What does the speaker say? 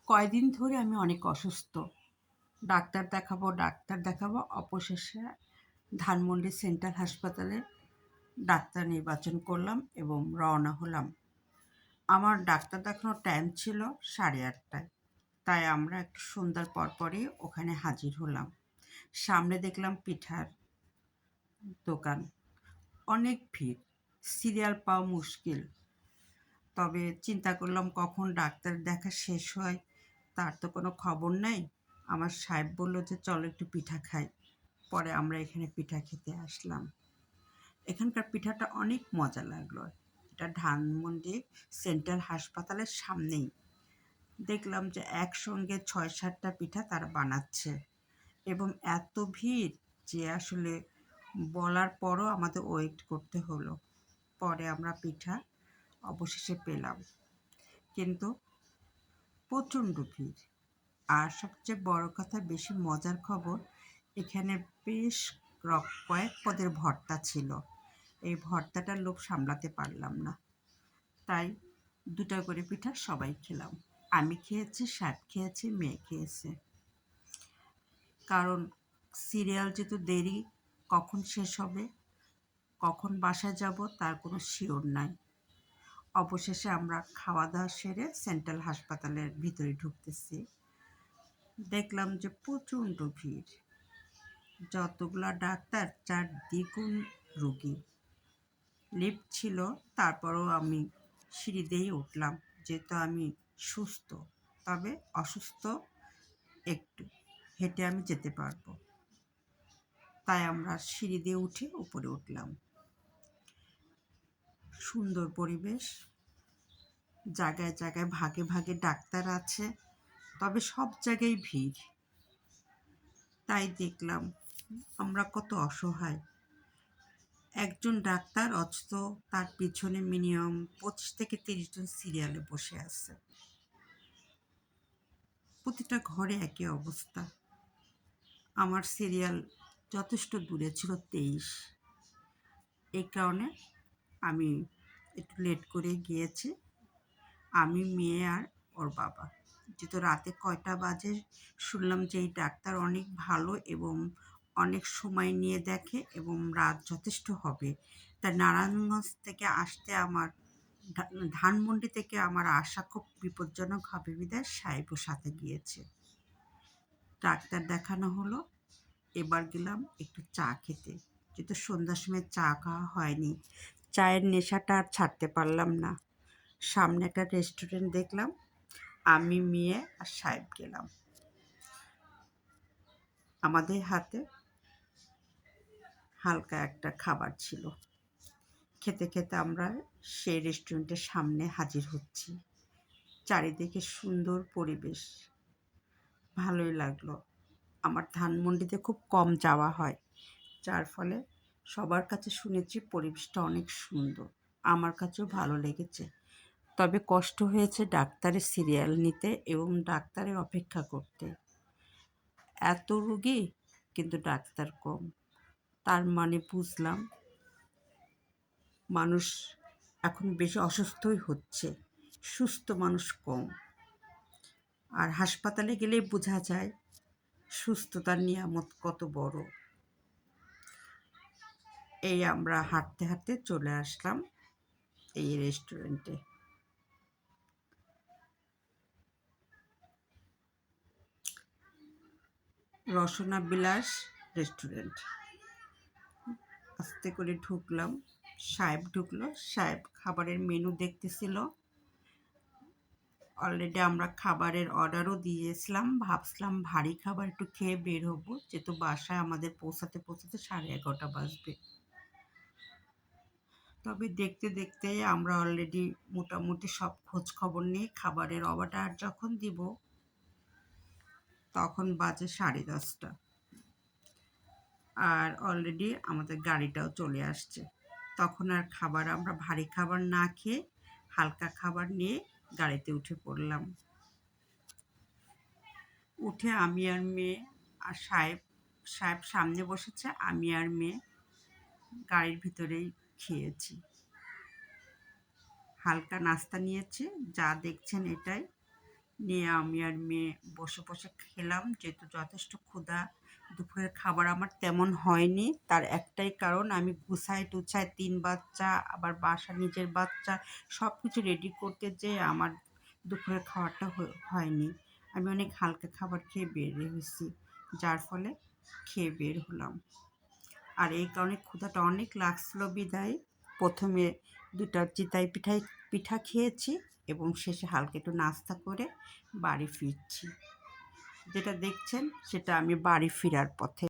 কয়দিন ধরে আমি অনেক অসুস্থ। ডাক্তার দেখাবো। অবশেষে ধানমন্ডি সেন্ট্রাল হাসপাতালে ডাক্তার নির্বাচন করলাম এবং রওনা হলাম। আমার ডাক্তার দেখানোর টাইম ছিল 8:30টায়। তাই আমরা একটু সন্ধ্যার পরপরই ওখানে হাজির হলাম। সামনে দেখলাম পিঠার দোকান। অনেক ভিড়। সিরিয়াল পাওয়া মুশকিল। তবে চিন্তা করলাম কখন ডাক্তার দেখা শেষ হয় তার তো কোনো খবর নাই। আমার সাহেব বলল যে চলো একটু পিঠা খাই। পরে আমরা এখানে পিঠা খেতে আসলাম। এখানকার পিঠাটা অনেক মজা লাগলো। এটা ধানমন্ডি সেন্ট্রাল হাসপাতালের সামনেই। দেখলাম যে একসঙ্গে 6-7টা পিঠা তারা বানাচ্ছে এবং এত ভিড় যে আসলে বলার পরও আমাদের ওয়েট করতে হলো। পরে আমরা পিঠা অবশেষে পেলাম, কিন্তু প্রচণ্ড ভিড়। আর সবচেয়ে বড় কথা, বেশি মজার খবর, এখানে বেশ কয়েক পদের ভর্তা ছিল। এই ভর্তাটার লোভ সামলাতে পারলাম না, তাই 2টা করে পিঠা সবাই খেলাম। আমি খেয়েছি, সাহেব খেয়েছে, মেয়ে খেয়েছে। কারণ সিরিয়াল যেহেতু দেরি, কখন শেষ হবে, কখন বাসায় যাব তার কোনো শিওর নাই। অবশেষে আমরা খাওয়া দাওয়া সেরে সেন্ট্রাল হাসপাতালের ভিতরে ঢুকতেছি। দেখলাম যে প্রচণ্ড ভিড়। যতগুলা ডাক্তার, যার দ্বিগুণ রুগী। লিফট ছিল, তারপরও আমি সিঁড়ি দিয়েই উঠলাম, যেহেতু আমি সুস্থ। তবে অসুস্থ একটু, হেঁটে আমি যেতে পারবো। তাই আমরা সিঁড়ি দিয়ে উঠে উপরে উঠলাম। সুন্দর পরিবেশ, জায়গায় জায়গায় ভাগে ভাগে ডাক্তার আছে, তবে সব জায়গায় ভিড়। তাই দেখলাম আমরা কত অসহায়। একজন ডাক্তার, অথচ তার পিছনে মিনিমাম 25 থেকে 30 জন সিরিয়ালে বসে আছে। প্রতিটা ঘরে একই অবস্থা। আমার সিরিয়াল যথেষ্ট দূরে ছিল, 23। এই কারণে আমি একটু লেট করে গিয়েছি। আমি, মেয়ে আর ওর বাবা। যেহেতু রাতে কয়টা বাজে শুনলাম যে এই ডাক্তার অনেক ভালো এবং অনেক সময় নিয়ে দেখে এবং রাত যথেষ্ট হবে। তাই নারায়ণগঞ্জ থেকে আসতে আমার, ধানমন্ডি থেকে আমার আসা খুব বিপজ্জনক হবে বিধায় সাহেবও সাথে গিয়েছে। ডাক্তার দেখানো হলো। এবার গেলাম একটু চা খেতে, যেহেতু সন্ধ্যার সময় চা খাওয়া হয়নি। চায়ের নেশাটা আর ছাড়তে পারলাম না। সামনে একটা রেস্টুরেন্ট দেখলাম, আমি, মেয়ে আর সাহেব গেলাম। আমাদের হাতে হালকা একটা খাবার ছিল। খেতে খেতে আমরা সেই রেস্টুরেন্টের সামনে হাজির হচ্ছি। চারিদিকে সুন্দর পরিবেশ, ভালোই লাগলো। আমার ধানমন্ডিতে খুব কম যাওয়া হয়, যার ফলে সবার কাছে শুনেছি পরিবেশটা অনেক সুন্দর। আমার কাছেও ভালো লেগেছে। তবে কষ্ট হয়েছে ডাক্তারের সিরিয়াল নিতে এবং ডাক্তারের অপেক্ষা করতে। এত রোগী কিন্তু ডাক্তার কম। তার মানে বুঝলাম মানুষ এখন বেশি অসুস্থই হচ্ছে, সুস্থ মানুষ কম। আর হাসপাতালে গেলেই বোঝা যায় সুস্থতার নিয়ামত কত বড়। এই আমরা হাঁটতে হাঁটতে চলে আসলাম এই রেস্টুরেন্টে। রসনা বিলাস রেস্টুরেন্ট। আস্তে করে ঢুকলাম, সাহেব ঢুকলো। সাহেব খাবারের মেনু দেখতেছিল। অলরেডি আমরা খাবারের অর্ডারও দিয়েছিলাম। ভাবছিলাম ভারী খাবার একটু খেয়ে বের হবো, যেহেতু বাসায় আমাদের পৌঁছাতে পৌঁছাতে 11:30 বাজবে। তবে দেখতে দেখতে আমরা অলরেডি মোটামুটি সব খোঁজ খবর নিয়ে খাবারের অর্ডার যখন দিব, তখন বাজে 10:30। আর অলরেডি আমাদের গাড়িটাও চলে আসছে। তখন আর আমরা ভারী খাবার না খেয়ে হালকা খাবার নিয়ে গাড়িতে উঠে পড়লাম। উঠে আমি আর মেয়ে আর সাহেব, সাহেব সামনে বসেছে, আমি আর মেয়ে গাড়ির ভিতরেই খেয়েছি। হালকা নাস্তা নিয়েছি, যা দেখছেন এটাই। নিয়ে আমি আর মেয়ে বসে বসে খেলাম, যেহেতু যথেষ্ট ক্ষুধা। দুপুরের খাবার আমার তেমন হয়নি, তার একটাই কারণ, আমি গুছায় টুছায় 3 বাচ্চা, আবার বাসা নিজের বাচ্চা, সব কিছু রেডি করতে যেয়ে আমার দুপুরের খাবারটা হয়নি। আমি অনেক হালকা খাবার খেয়ে বের হয়েছি, যার ফলে খেয়ে বের হলাম। আর এই কারণে ক্ষুধাটা অনেক লাগছিল বিধায় প্রথমে 2টা চিতাই পিঠা খেয়েছি এবং শেষে হালকা একটু নাস্তা করে বাড়ি ফিরছি। যেটা দেখছেন সেটা আমি বাড়ি ফেরার পথে।